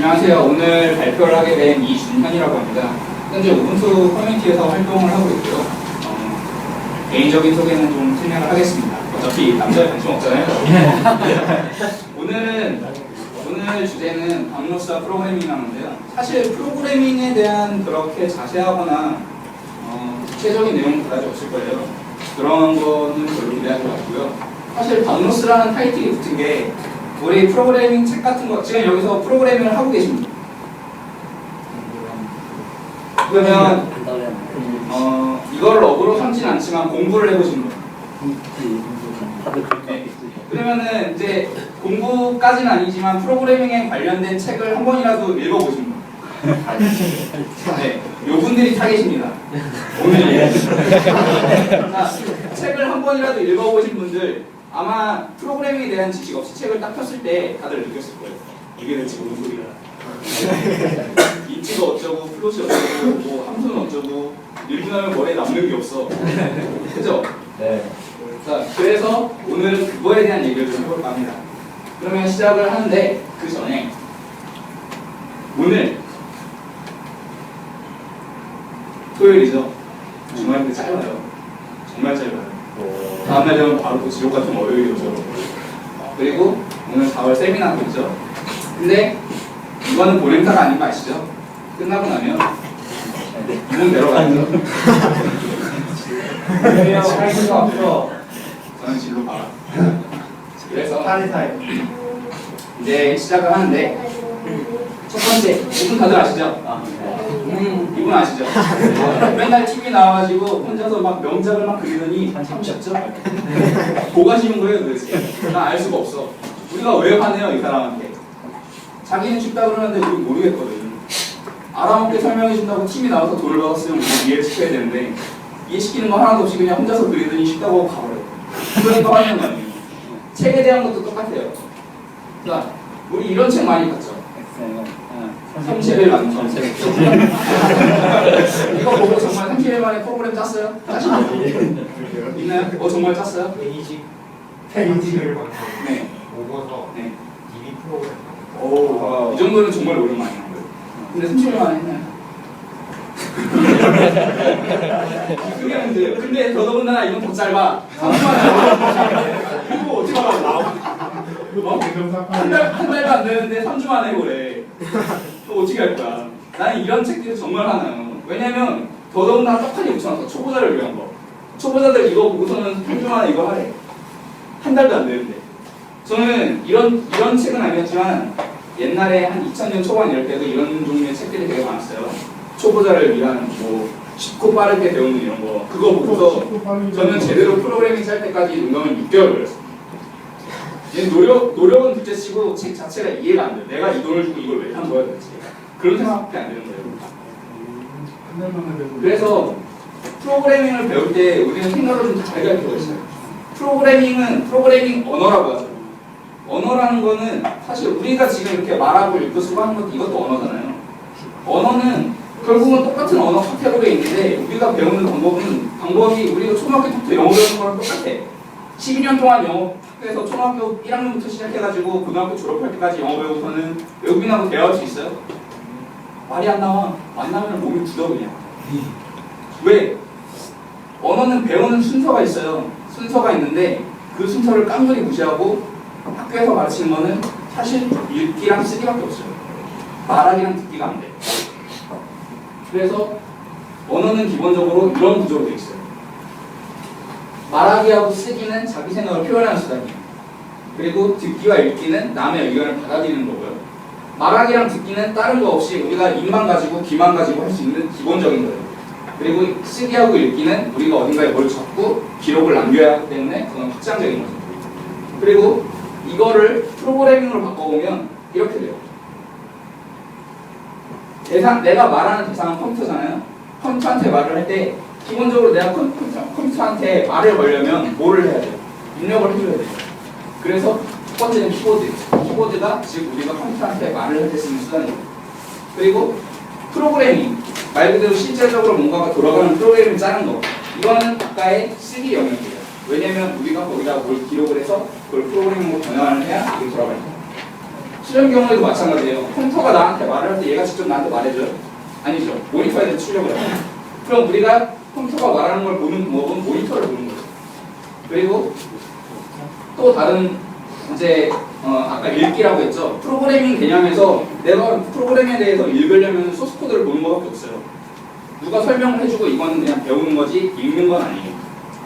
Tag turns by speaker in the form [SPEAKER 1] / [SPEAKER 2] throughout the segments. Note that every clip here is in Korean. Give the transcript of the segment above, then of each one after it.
[SPEAKER 1] 안녕하세요. 오늘 발표를 하게 된 이준현이라고 합니다. 현재 우분투 커뮤니티에서 활동을 하고 있고요. 개인적인 소개는 좀 설명을 하겠습니다. 어차피 남자에 관심 없잖아요. 오늘 주제는 방노스와 프로그래밍이라는데요. 사실 프로그래밍에 대한 그렇게 자세하거나 구체적인 내용까지 없을 거예요. 그런 거는 별로 기대하지 마고요. 사실 방노스라는 타이틀이 붙은 게 우리 프로그래밍 책 같은 거 지금 여기서 프로그래밍을 하고 계십니다. 그러면 이걸 업으로 삼진 않지만 공부를 해보신 분. 네. 그러면은 이제 공부까지는 아니지만 프로그래밍에 관련된 책을 한 번이라도 읽어보신 분. 네, 요분들이 타겟입니다. 오늘 자, 책을 한 번이라도 읽어보신 분들 아마 프로그래밍에 대한 지식 없이 책을 딱 폈을 때 다들 느꼈을 거예요. 이게 대체 무슨 소리야? 인치가 어쩌고, 플롯이 어쩌고, 뭐 함수는 어쩌고, 읽고나면 머리에 남는 게 없어. 그죠? 네. 자, 그래서 오늘은 그거에 대한 얘기를 좀 해볼까 합니다. 그러면 시작을 하는데 그 전에 오늘 토요일이죠. 주말인데 짧아요. 정말 짧아요. 다음날 되면 바로 또 지옥 같은 월요일이 오죠. 그리고 오늘 4월 세미나도 있죠. 근데 이거는 보행사가 아닌 거 아시죠? 끝나고 나면 이분 내려가죠. 왜요? 할 수가 없어. 저는 진로 봐라. 그래서 이제 시작을 하는데 첫 번째 이분 다들 아시죠? 이분 아시죠? 맨날 TV 나와가지고 혼자서 막 명작을 막 그리더니 참으셨죠? 고가시는 거예요 도대체. 난 알 수가 없어. 우리가 왜 화내요 이 사람한테? 자기는 쉽다 그러는데 우리 모르겠거든. 알아먹게 설명해준다고 팀이 나와서 돈을 받았으면 우리 이해를 시켜야 되는데 이해시키는 거 하나도 없이 그냥 혼자서 그리더니 쉽다고 하고 가버려요. 그러니까 화내는 거 아니에요. 책에 대한 것도 똑같아요. 그러니까 우리 이런 책 많이 봤죠? 30일 완성. 이거 보고 정말 30일 만에 프로그램 짰어요? 있나요? 정말 짰어요?
[SPEAKER 2] 페이지를 만들고
[SPEAKER 1] 네.
[SPEAKER 2] 보고서
[SPEAKER 1] 네.
[SPEAKER 2] DB 프로그램
[SPEAKER 1] 오, 이 정도는 정말 노력 많이 한 거예요. 근데 30일 만에 했나요? 그게 문제예요. 근데 더더군다나 이건 더 짧아. 3주만에 이거 어떻게 하라고? 한 달도 안 되는데 3주 만에 해보래. 또 어떻게 할 거야? 나는 이런 책들이 정말 하나요. 왜냐면 더더군다나 떡하니 붙여놨어. 초보자를 위한 거. 초보자들 이거 보고서는 3주 만에 이거 하래. 한 달도 안 되는데. 저는 이런 책은 아니었지만 옛날에 한 2000년 초반 이럴 때도 이런 종류의 책들이 되게 많았어요. 초보자를 위한 뭐 쉽고 빠르게 배우는 이런 거. 그거 보고서 저는 제대로 프로그래밍 짤 때까지 능력은 6개월 걸렸어요. 노력은 둘째치고 책 자체가 이해가 안 돼요. 내가 이 돈을 주고 이걸 왜 한 거야 도대체. 그런 생각밖에 안 되는 거예요. 그래서 프로그래밍을 배울 때 우리는 생각을 좀 다르게 할 필요가 있어요. 프로그래밍 언어라고 하죠. 언어라는 거는 사실 우리가 지금 이렇게 말하고 읽고 쓰고 하는 것도 이것도 언어잖아요. 언어는 결국은 똑같은 언어 카테고리에 있는데 우리가 배우는 방법이 우리가 초등학교 때부터 영어 배우는 거랑 똑같아. 12년 동안 영어 학교에서 초등학교 1학년부터 시작해가지고 고등학교 졸업할 때까지 영어 배우고서는 외국인하고 대화할 수 있어요? 말이 안 나와. 안 나오면 몸이 굳어 그냥. 왜? 언어는 배우는 순서가 있어요. 순서가 있는데 그 순서를 깡그리 무시하고 학교에서 가르치는 거는 사실 읽기랑 쓰기밖에 없어요. 말하기랑 듣기가 안 돼. 그래서 언어는 기본적으로 이런 구조로 되어 있어요. 말하기하고 쓰기는 자기 생각을 표현하는 수단이에요. 그리고 듣기와 읽기는 남의 의견을 받아들이는 거고요. 말하기랑 듣기는 다른 거 없이 우리가 입만 가지고 귀만 가지고 할 수 있는 기본적인 거예요. 그리고 쓰기하고 읽기는 우리가 어딘가에 뭘 적고 기록을 남겨야 하기 때문에 그건 확장적인 거죠. 그리고 이거를 프로그래밍으로 바꿔보면 이렇게 돼요. 내가 말하는 대상은 컴퓨터잖아요. 컴퓨터한테 말을 할 때 기본적으로 내가 컴퓨터한테 말을 걸려면 뭐를 해야 돼요? 입력을 해줘야 돼요. 그래서 첫 번째는 키보드. 키보드가 즉 우리가 컴퓨터한테 말을 할 때 쓰는 수단이에요. 그리고 프로그래밍. 말 그대로 실제적으로 뭔가가 돌아가는 프로그램을 짜는 거. 이거는 아까의 쓰기 영역이에요. 왜냐면 우리가 거기다 뭘 기록을 해서 그걸 프로그래밍으로 변환을 해야 이게 돌아갈 거예요. 실험 경우에도 마찬가지예요. 컴퓨터가 나한테 말을 할 때 얘가 직접 나한테 말해줘요? 아니죠. 모니터에 대해 출력을 해요. 그럼 우리가 컴퓨터가 말하는 걸 보는 방법은 모니터를 보는 거죠. 그리고 또 다른 이제 아까 읽기라고 했죠. 프로그래밍 개념에서 내가 프로그램에 대해서 읽으려면 소스 코드를 보는 것밖에 없어요. 누가 설명을 해주고 이거는 그냥 배우는 거지 읽는 건 아니에요.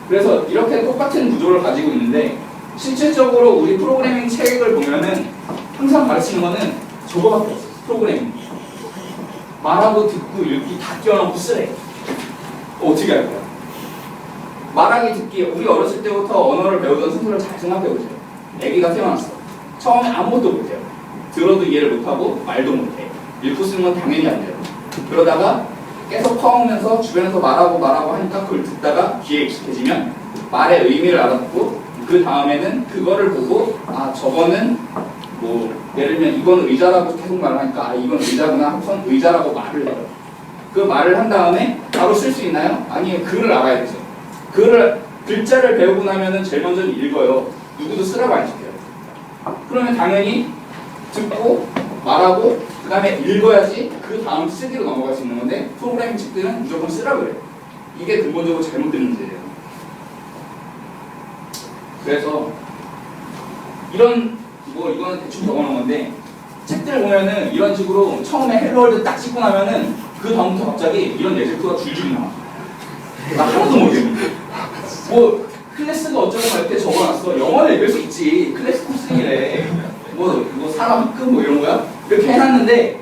[SPEAKER 1] 그래서 이렇게 똑같은 구조를 가지고 있는데 실질적으로 우리 프로그래밍 책을 보면은 항상 가르치는 거는 저거밖에 없어요. 프로그래밍 말하고 듣고 읽기 다 끼워놓고 쓰래. 어떻게 할 거야? 말하기 듣기 우리 어렸을 때부터 언어를 배우던 순서를 잘 생각해 보세요. 아기가 태어났어. 처음에 아무것도 못해요. 들어도 이해를 못하고 말도 못해. 읽고 쓰는 건 당연히 안 돼요. 그러다가 계속 커오면서 주변에서 말하고 하니까 그걸 듣다가 귀에 익숙해지면 말의 의미를 알아듣고 그 다음에는 그거를 보고 아 저거는 뭐 예를 들면 이건 의자라고 계속 말하니까 아 이건 의자구나 하고선 의자라고 말을 해요. 그 말을 한 다음에 바로 쓸 수 있나요? 아니에요. 글을 알아야 되죠. 글자를 배우고 나면은 제일 먼저 읽어요. 누구도 쓰라고 안 시켜요. 그러면 당연히 듣고 말하고 그 다음에 읽어야지 그 다음 쓰기로 넘어갈 수 있는 건데 프로그래밍 책들은 무조건 쓰라고 해요. 이게 근본적으로 잘못된 문제예요. 그래서 이런 이거는 대충 적어놓은 건데 책들 보면은 이런 식으로 처음에 헬로월드 딱 찍고 나면은 그 다음부터 갑자기 이런 예제표가 줄줄이 나와. 나 하나도 모르겠는데 뭐 클래스가 어쩌고 막 이렇게 적어놨어. 영어를 읽을 수 있지. 클래스 코스이래. 뭐 사람 학급 뭐 이런 거야? 이렇게 해놨는데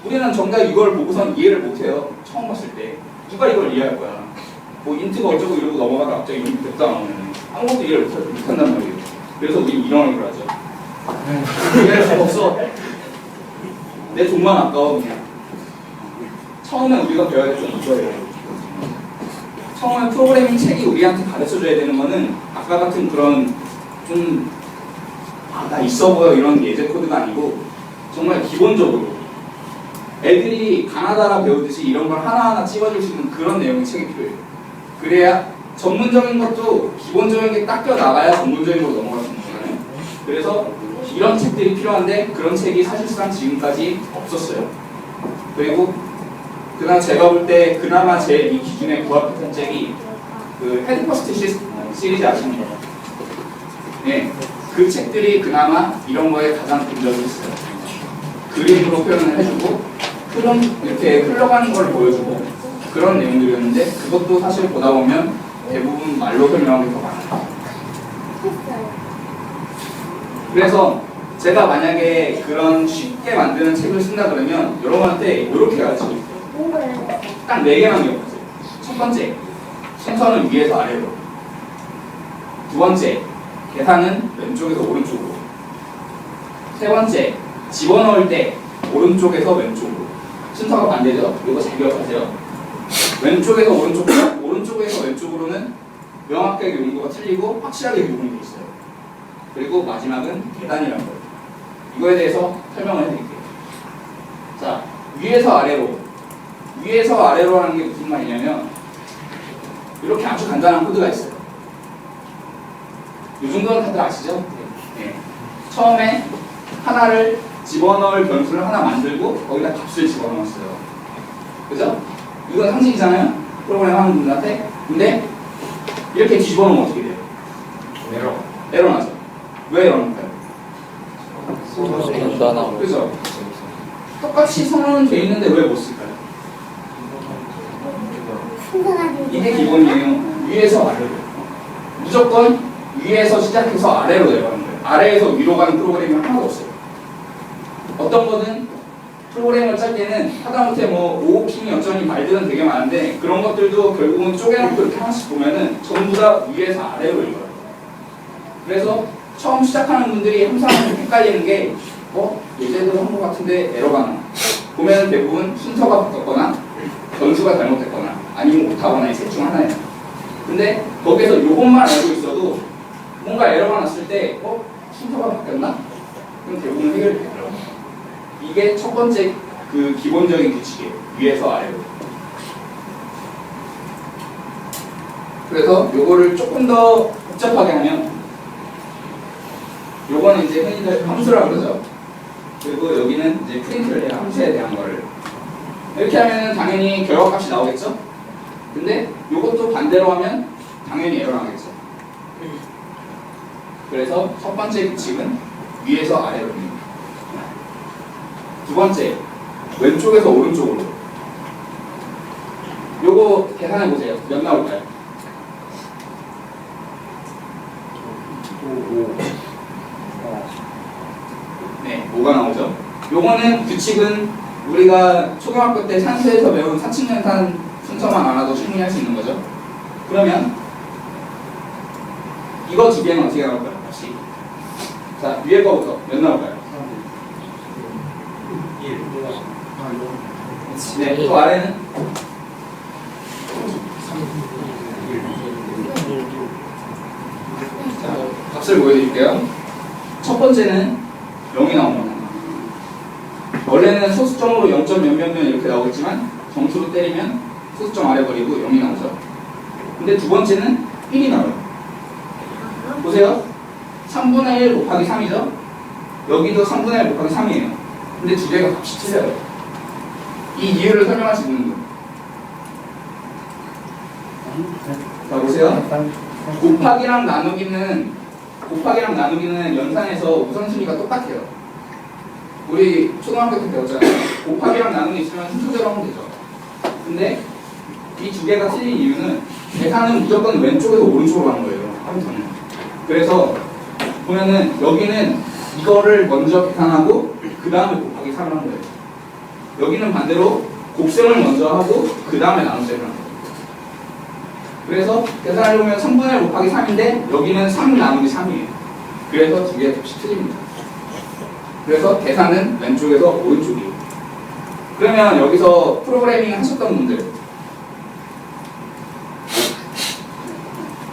[SPEAKER 1] 우리는 정작 이걸 보고선 이해를 못해요. 처음 봤을 때 누가 이걸 이해할 거야? 뭐 인트가 어쩌고 이러고 넘어가다 갑자기 인트 됐다 나오면 아무것도 이해를 못한단 말이에요. 그래서 우리 이런 걸 하죠. 이해할 수가 없어. 내 돈만 아까워 그냥. 처음에 우리가 배워야 될 건 이거예요. 처음에 프로그래밍 책이 우리한테 가르쳐줘야 되는 거는 아까 같은 그런 좀 나 있어 보여 이런 예제 코드가 아니고 정말 기본적으로 애들이 가나다라 배우듯이 이런 걸 하나하나 찍어줄 수 있는 그런 내용의 책이 필요해요. 그래야 전문적인 것도 기본적인 게 닦여 나가야 전문적인 걸로 넘어갈 수 있는 거잖아요. 그래서 이런 책들이 필요한데 그런 책이 사실상 지금까지 없었어요. 그리고 그다음 제가 볼 때 그나마 제 이 기준에 부합했던 책이 그 헤드퍼스트 시리즈 아십니까? 네, 그 책들이 그나마 이런 거에 가장 근접이 있어요. 그림으로 표현을 해주고 이렇게 흘러가는 걸 보여주고 그런 내용들이었는데 그것도 사실 보다 보면 대부분 말로 설명하는 게 더 많아요. 그래서 제가 만약에 그런 쉽게 만드는 책을 쓴다 그러면 여러분한테 이렇게 가르치고 있어요. 딱 4개만 기억하세요. 첫 번째, 순서는 위에서 아래로. 두 번째, 계산은 왼쪽에서 오른쪽으로. 세 번째, 집어넣을 때 오른쪽에서 왼쪽으로. 순서가 반대죠? 이거 잘 기억하세요. 왼쪽에서 오른쪽으로, 오른쪽에서 왼쪽으로는 명확하게 용도가 틀리고 확실하게 구분이 되어 있어요. 그리고 마지막은 계단이라는 거예요. 이거에 대해서 설명을 해드릴게요. 자, 위에서 아래로. 위에서 아래로 하는 게 무슨 말이냐면 이렇게 아주 간단한 코드가 있어요. 이 정도는 다들 아시죠? 네. 처음에 하나를 집어넣을 변수를 하나 만들고 거기다 값을 집어넣었어요. 그죠? 이건 상식이잖아요. 프로그램 하는 분들한테. 근데 이렇게 뒤집어 놓으면 어떻게 돼요? 에러 나죠. 왜 에러 날까요? 그죠? 똑같이 선언은 돼 있는데 왜 못 쓸까요? 이게 기본이에요. 위에서 아래로. 무조건 위에서 시작해서 아래로 내려가는 거예요. 아래에서 위로 가는 프로그램이 하나도 없어요. 어떤 거는 프로그램을 짤 때는 하다못해 뭐 오오킹이 어쩌니 말들은 되게 많은데 그런 것들도 결국은 쪼개놓고 이렇게 하나씩 보면은 전부 다 위에서 아래로 읽어요. 그래서 처음 시작하는 분들이 항상 헷갈리는 게 예제대로 한 것 같은데 에러가 나. 보면은 대부분 순서가 바뀌었거나 변수가 잘못됐거나 아니면 못하거나 이 셋 중 하나예요. 근데 거기에서 요것만 알고 있어도 뭔가 에러가 났을 때 순서가 바뀌었나? 그럼 대부분 해결이 되더라고요. 이게 첫 번째 그 기본적인 규칙이에요. 위에서 아래로. 그래서 요거를 조금 더 복잡하게 하면 요거는 이제 흔히들 함수라고 그러죠. 그리고 여기는 이제 프린트를 해야 함수에 대한 거를. 이렇게 하면 당연히 결과값이 나오겠죠? 근데 이것도 반대로 하면 당연히 에러 나겠죠. 그래서 첫 번째 규칙은 위에서 아래로 봅니다. 두 번째, 왼쪽에서 오른쪽으로. 요거 계산해 보세요. 몇 나올까요?
[SPEAKER 2] 5.
[SPEAKER 1] 네, 5가 나오죠. 요거는 규칙은 우리가 초등학교 때 산수에서 배운 사칙연산 순서만 알아도 충분히 할 수 있는 거죠. 그러면 이거 두 개는 어떻게 나올까요? 값이. 자, 위에 거부터 몇 나올까요?
[SPEAKER 2] 1.
[SPEAKER 1] 네, 또 아래는? 자, 값을 보여드릴게요. 첫 번째는 0이 나옵니다. 원래는 소수점으로 0. 몇몇몇 이렇게 나오겠지만 정수로 때리면 소수점 아래 버리고 0이 나오죠. 근데 두 번째는 1이 나와요. 보세요. 3분의 1 곱하기 3이죠? 여기도 3분의 1 곱하기 3이에요. 근데 두 개가 값이 틀려요. 이 이유를 설명할 수 있는 분. 자, 보세요. 곱하기랑 나누기는 연산에서 우선순위가 똑같아요. 우리 초등학교 때 배웠잖아요. 곱하기랑 나누기 있으면 순서대로 하면 되죠. 근데 이 두 개가 틀린 이유는 계산은 무조건 왼쪽에서 오른쪽으로 하는 거예요. 컴퓨터는. 그래서 보면은 여기는 이거를 먼저 계산하고 그 다음에 곱하기 3을 하는 거예요. 여기는 반대로 곱셈을 먼저 하고 그 다음에 나눗셈을 하는 거예요. 그래서 계산을 해보면 3분의 1 곱하기 3인데 여기는 3 나누기 3이에요. 그래서 두 개의 값이 틀립니다. 그래서 계산은 왼쪽에서 오른쪽이에요. 그러면 여기서 프로그래밍 하셨던 분들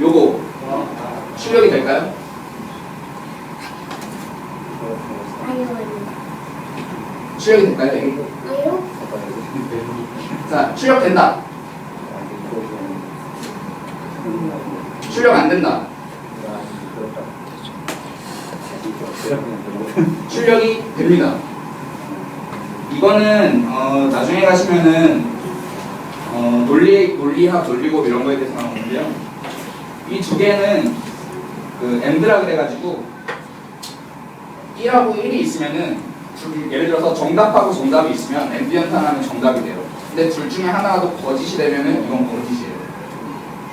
[SPEAKER 1] 요거 출력이 될까요? 출력이 될까요? 여기? 자, 출력된다. 출력 안 된다. 출력이 됩니다. 이거는 나중에 가시면은 논리학, 논리곱 이런 거에 대해서 나오는데요. 이 두 개는 그 엔드라 그래가지고 1하고 1이 있으면은 예를 들어서 정답하고 정답이 있으면 엔드 연산하면 정답이 돼요. 근데 둘 중에 하나라도 거짓이 되면은 이건 거짓이에요.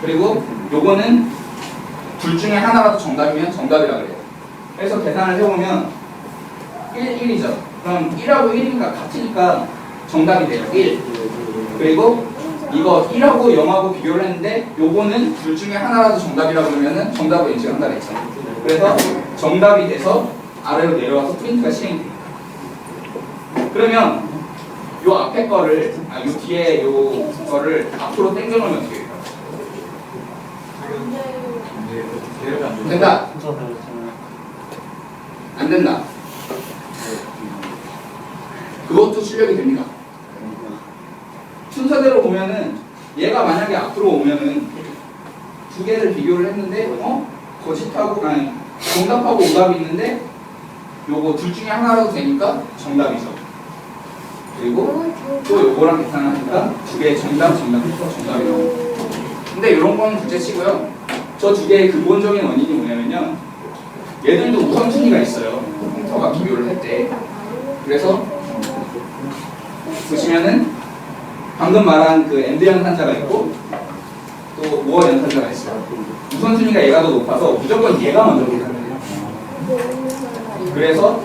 [SPEAKER 1] 그리고 요거는 둘 중에 하나라도 정답이면 정답이라 그래요. 그래서 계산을 해보면 1이죠. 그럼 1하고 1이니까 같으니까 정답이 돼요. 1. 그리고 이거 1하고 0하고 비교를 했는데 요거는 둘 중에 하나라도 정답이라 그러면은 정답을 인식한다 그랬죠. 그래서 정답이 돼서 아래로 내려와서 프린트가 실행이 됩니다. 그러면 요 앞에 거를 요 뒤에 요 거를 앞으로 당겨놓으면 어떻게 될까요? 된다. 안 된다. 그것도 출력이 됩니다. 순서대로 보면은 얘가 만약에 앞으로 오면은 두 개를 비교를 했는데 거짓하고 아니 정답하고 오답이 있는데 요거 둘 중에 하나라도 되니까 정답이죠. 그리고 또 요거랑 계산하니까 두 개의 정답 해서 정답이 나오고. 근데 이런 건 둘째치고요. 저 두 개의 근본적인 원인이 뭐냐면요. 얘들도 우선순위가 있어요. 컴퓨터가 비교를 할 때. 그래서 보시면은 방금 말한 그 엔드 연산자가 있고 또 무어 연산자가 있어요. 우선순위가 얘가 더 높아서 무조건 얘가 먼저 계산을 해요. 그래서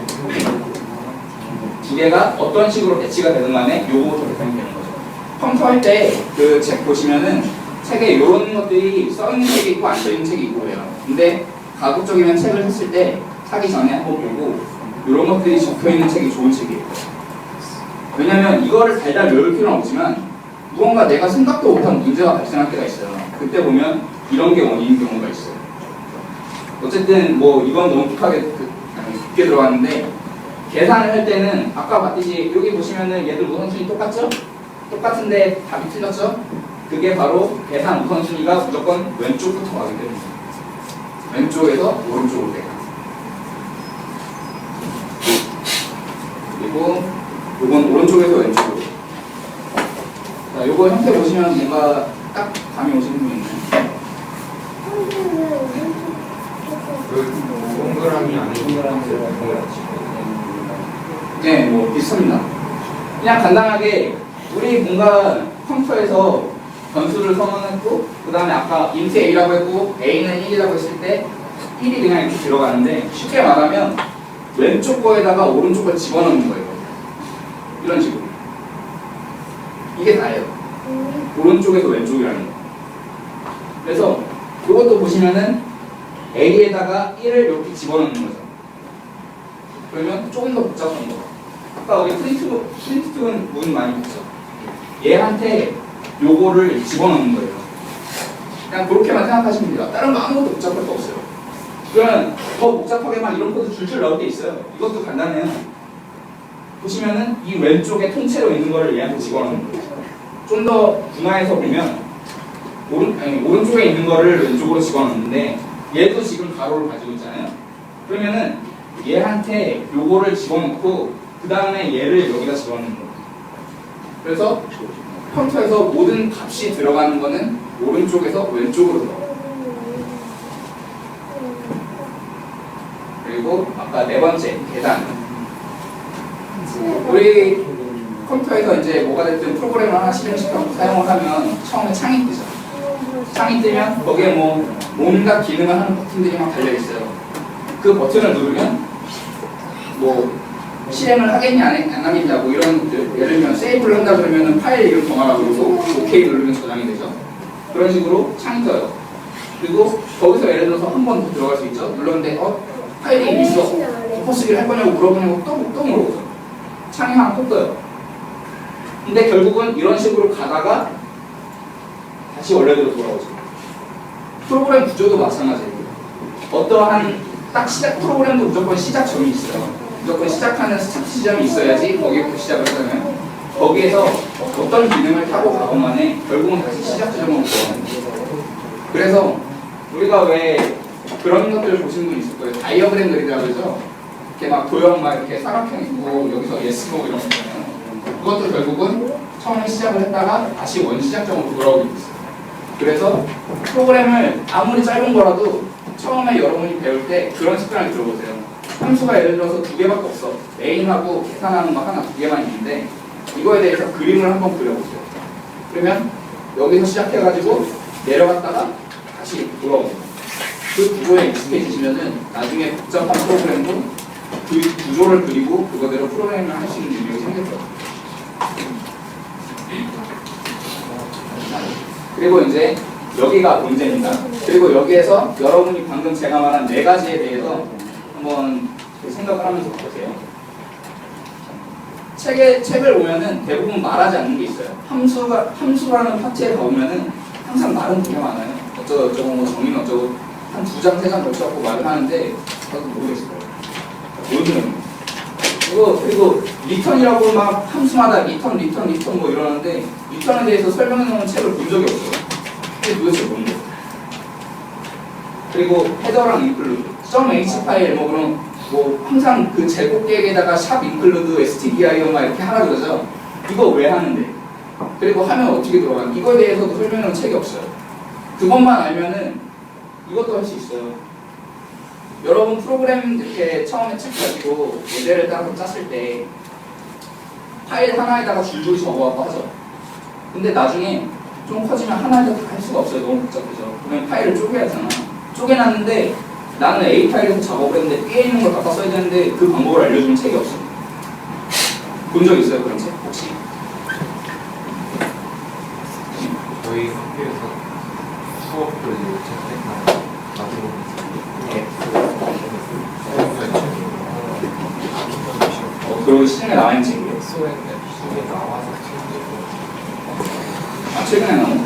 [SPEAKER 1] 두 개가 어떤 식으로 배치가 되든 간에 요거부터 계산이 되는 거죠. 컴퓨터 할 때 그 책 보시면은 책에 이런 것들이 써있는 책이 있고 안 써있는 책이 있고 그래요. 근데 가급적이면 책을 샀을 때 사기 전에 한번 보고 이런 것들이 적혀있는 책이 좋은 책이에요. 왜냐면 이거를 달달 외울 필요는 없지만 무언가 내가 생각도 못한 문제가 발생할 때가 있어요. 그때 보면 이런 게 원인인 경우가 있어요. 어쨌든 뭐 이건 너무 깊게 들어갔는데 계산을 할 때는 아까 봤듯이 여기 보시면은 얘들 우선순위 똑같죠? 똑같은데 답이 틀렸죠? 그게 바로 계산 우선순위가 무조건 왼쪽부터 가게 됩니다. 왼쪽에서 오른쪽으로 돼요. 요건 오른쪽에서 왼쪽으로. 자, 요거 형태 보시면 뭔가 딱 감이 오시는 분 있나요?
[SPEAKER 2] 그 동그라미 아니고
[SPEAKER 1] 네, 뭐 비슷합니다. 그냥 간단하게 우리 뭔가 컴퓨터에서 변수를 선언했고 그 다음에 아까 int a라고 했고 a는 1이라고 했을 때 1이 그냥 이렇게 들어가는데 쉽게 말하면 왼쪽 거에다가 오른쪽 걸 집어넣는 거예요. 이런 식으로. 이게 다예요. 오른쪽에서 왼쪽이라는 거. 그래서 이것도 보시면은 a에다가 1을 이렇게 집어넣는 거죠. 그러면 조금 더 복잡한 거. 아까 우리 프린트는 문 많이 봤죠. 얘한테 요거를 집어넣는 거예요. 그냥 그렇게만 생각하시면 돼요. 다른 거 아무것도 복잡할 거 없어요. 그러면 더 복잡하게만 이런 코드 줄줄 넣을 게 있어요. 이것도 간단해요. 보시면은 이 왼쪽에 통째로 있는 거를 얘한테 집어넣는 거예요. 좀 더 분화해서 보면 오른쪽에 있는 거를 왼쪽으로 집어넣는데 얘도 지금 가로를 가지고 있잖아요. 그러면은 얘한테 요거를 집어넣고 그 다음에 얘를 여기다 집어넣는 거예요. 그래서 컴퓨터에서 모든 값이 들어가는 거는 오른쪽에서 왼쪽으로 들어가요. 그리고 아까 네 번째 계단. 우리 컴퓨터에서 이제 뭐가 됐든 프로그램을 하나 실행시켜서 사용을 하면 처음에 창이 뜨죠. 창이 뜨면 거기에 뭐 온갖 기능을 하는 버튼들이 막 달려 있어요. 그 버튼을 누르면 뭐 실행을 하겠냐 안 하겠냐 뭐 이런 예를 들면 세이브를 한다 그러면은 파일 이름 정하라고 그러고 OK 누르면 저장이 되죠. 그런 식으로 창이 떠요. 그리고 거기서 예를 들어서 한 번 더 들어갈 수 있죠. 눌렀는데 파일이 있어. 덮어쓰기를 할 거냐고 물어보냐고 또 물어보죠. 창이 하나 또 떠요. 근데 결국은 이런 식으로 가다가 다시 원래대로 돌아오죠. 프로그램 구조도 마찬가지예요. 어떠한 딱 시작 프로그램도 무조건 시작점이 있어요. 무조건 시작하는 스타트 지점이 있어야지 거기부터 시작을 하잖아요. 거기에서 어떤 기능을 타고 가건 간에 결국은 다시 시작 지점으로 돌아오는 거예요. 그래서 우리가 왜 그런 것들을 보시는 분 있을 거예요. 다이어그램 그리더라 그러죠. 이렇게 막 도형 막 이렇게 사각형 있고 여기서 예스노 이런 거 있잖아요. 그것도 결국은 처음에 시작을 했다가 다시 원 시작점으로 돌아오게 있어요. 그래서 프로그램을 아무리 짧은 거라도 처음에 여러분이 배울 때 그런 습관을 들어보세요. 함수가 예를 들어서 두 개밖에 없어. 메인하고 계산하는 거 하나 두 개만 있는데 이거에 대해서 그림을 한번 그려보세요. 그러면 여기서 시작해가지고 내려갔다가 다시 돌아오세요. 그 구조에 익숙해지시면은 나중에 복잡한 프로그램도 그 구조를 그리고 그거대로 프로그램을 할 수 있는 능력이 생길 거예요. 그리고 이제 여기가 문제입니다. 그리고 여기에서 여러분이 방금 제가 말한 네 가지에 대해서 한번 생각을 하면서 보세요. 책을 보면은 대부분 말하지 않는 게 있어요. 함수라는 파트에 가보면은 항상 말은 되게 많아요. 어쩌고 뭐 정의는 어쩌고 한 두 장, 세 장 걸쳐갖고 말을 하는데 저도 모르겠어요. 모르는 그리고 리턴이라고 막 함수마다 리턴 뭐 이러는데 리턴에 대해서 설명해놓은 책을 본 적이 없어요. 이게 도대체 뭔데? 그리고 헤더랑 인클루드, .h 파일 뭐 그런 뭐 항상 그 제곱계에다가 샵 인클루드 stdio 막 이렇게 하라 그러죠. 이거 왜 하는데? 그리고 하면 어떻게 들어가는? 이거에 대해서도 설명해놓은 책이 없어요. 그것만 알면은 이것도 할 수 있어요. 여러분 프로그램 이렇게 처음에 책 가지고 모델을 따서 짰을 때 파일 하나에다가 줄줄이 적어갖고 하죠. 근데 나중에 좀 커지면 하나에다 다 할 수가 없어요. 너무 복잡해서. 그러면 파일을 쪼개야 하잖아. 쪼개놨는데 나는 A 파일에서 작업을 했는데 B에 있는 걸 갖다 써야 되는데 그 방법을 알려주는 책이 없어요. 본 적 있어요? 그런 책 혹시?
[SPEAKER 2] 저희 학교에서 수업을 채택하고 가지고
[SPEAKER 1] 그리고 시중에 나와 있는 책이에요.
[SPEAKER 2] 수업에 나와서
[SPEAKER 1] 최근에 나온 거.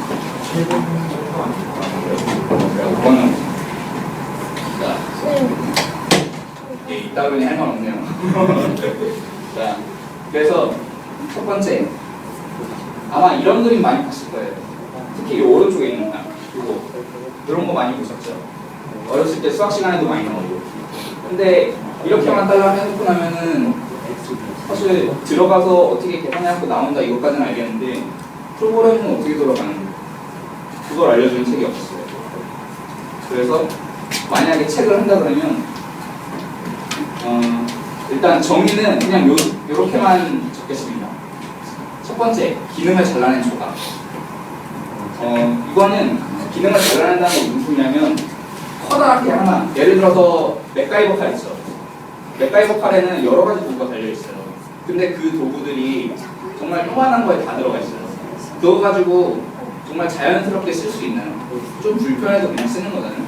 [SPEAKER 1] 그거는 이따 보니 할 말 없네요. 자, 그래서 첫 번째 아마 이런 그림 많이 봤을 거예요. 특히 이 오른쪽에 있는 거 이거 이런 거 많이 보셨죠? 어렸을 때 수학 시간에도 많이 나오고. 근데 이렇게만 달라 해놓고 나면은 사실 들어가서 어떻게 계산해갖고 나온다 이것까지는 알겠는데 프로그램은 어떻게 돌아가는지 그걸 알려주는 책이 없었어요. 그래서 만약에 책을 한다 그러면 일단 정의는 그냥 요렇게만 적겠습니다. 첫 번째, 기능을 잘라낸 조각. 이거는 기능을 잘라낸다는 게 무슨 소리냐면 커다랗게 하나, 예를 들어서 맥가이버 칼 있죠. 맥가이버 칼에는 여러 가지 도구가 달려있어요. 근데 그 도구들이 정말 요만한 거에 다 들어가 있어요. 그거 가지고 정말 자연스럽게 쓸 수 있나요? 좀 불편해서 그냥 쓰는 거잖아요.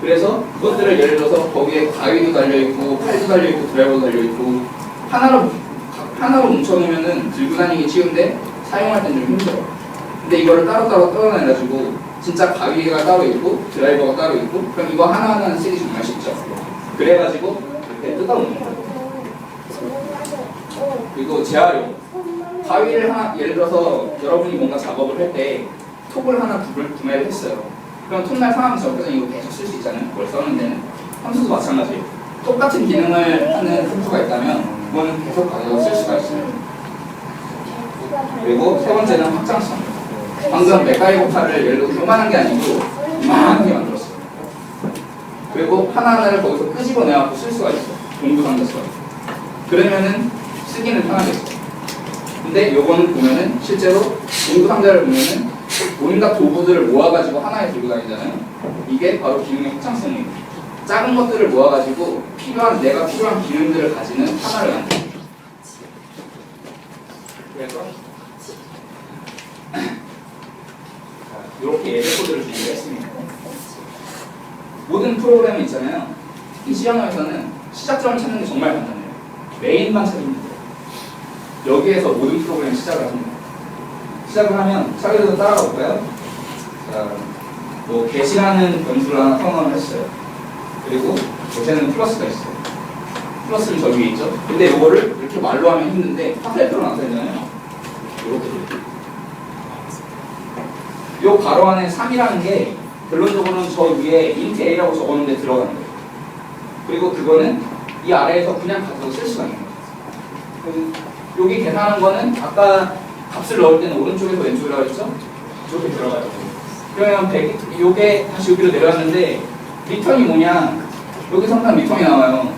[SPEAKER 1] 그래서 그것들을 예를 들어서 거기에 가위도 달려있고 팔도 달려있고 드라이버도 달려있고 하나로 뭉쳐놓으면은 들고 다니기 쉬운데 사용할 땐 좀 힘들어요. 근데 이거를 따로따로 뜯어내가지고 진짜 가위가 따로 있고 드라이버가 따로 있고 그럼 이거 하나하나 쓰기 정말 쉽죠. 그래가지고 이렇게 뜯어놓는 거예요. 그리고 재활용. 가위를 하나, 예를 들어서 여러분이 뭔가 작업을 할 때 톱을 하나 구매를 했어요. 그럼 톱날 상하면서 옆에서 이거 계속 쓸 수 있잖아요. 그걸 써는 데는. 함수도 마찬가지예요. 똑같은 기능을 하는 함수가 있다면 그거는 계속 가져서 쓸 수가 있어요. 그리고 세 번째는 확장성. 방금 맥가이버 칼을 예를 들어서 요만한 게 아니고 이만하게 만들었어요. 그리고 하나하나를 거기서 끄집어내갖고 쓸 수가 있어. 동부상자처럼. 그러면은 쓰기는 편하겠죠. 근데 요거는 보면은 실제로 동부상자를 보면은 온갖 도구들을 모아가지고 하나에 들고 다니잖아요. 이게 바로 기능의 확장성이에요. 작은 것들을 모아가지고 내가 필요한 기능들을 가지는 하나를 만들어요. 그래서 이렇게 예제 코드를 준비를 했습니다. 모든 프로그램이 있잖아요. 이 시험에서는 시작점을 찾는 게 정말 간단해요. 메인만 찾으면 돼요. 여기에서 모든 프로그램 시작을 합니다. 시작을 하면 차례대로 따라가 볼까요? 자, 뭐 get이라는 변수를 하나 선언을 했어요. 그리고 get에는 플러스가 있어요. 플러스는 저기 있죠. 근데 이거를 이렇게 말로 하면 힘든데 파트레이터로 나타야 되잖아요. 이렇게. 요 가로 안에 3이라는 게 결론적으로는 저 위에 int a라고 적었는데 들어가는 거예요. 그리고 그거는 이 아래에서 그냥 가져서 쓸 수가 있는 거예요. 여기 계산한 거는 아까 값을 넣을 때는 오른쪽에서 왼쪽이라고 했죠? 이렇게 들어가요. 그러면 요게 다시 여기로 내려왔는데 리턴이 뭐냐? 여기서 항상 리턴이 나와요.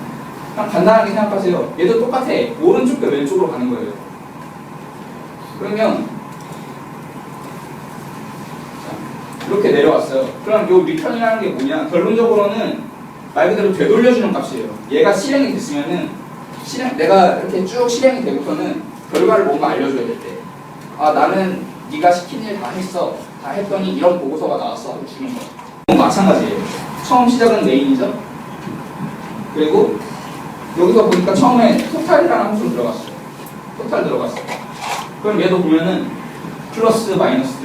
[SPEAKER 1] 그냥 간단하게 생각하세요. 얘도 똑같아. 오른쪽과 왼쪽으로 가는 거예요. 그러면 이렇게 내려왔어요. 그럼 요 리턴이라는 게 뭐냐? 결론적으로는 말 그대로 되돌려주는 값이에요. 얘가 실행이 됐으면은 내가 이렇게 쭉 실행이 되고서는 결과를 뭔가 알려줘야 될 때, 아 나는 네가 시킨 일 다 했어, 다 했더니 이런 보고서가 나왔어 하고 주는 거. 마찬가지예요. 처음 시작은 메인이죠. 그리고 여기서 보니까 처음에 토탈이라는 함수 들어갔어요. 토탈 들어갔어요. 그럼 얘도 보면은 플러스 마이너스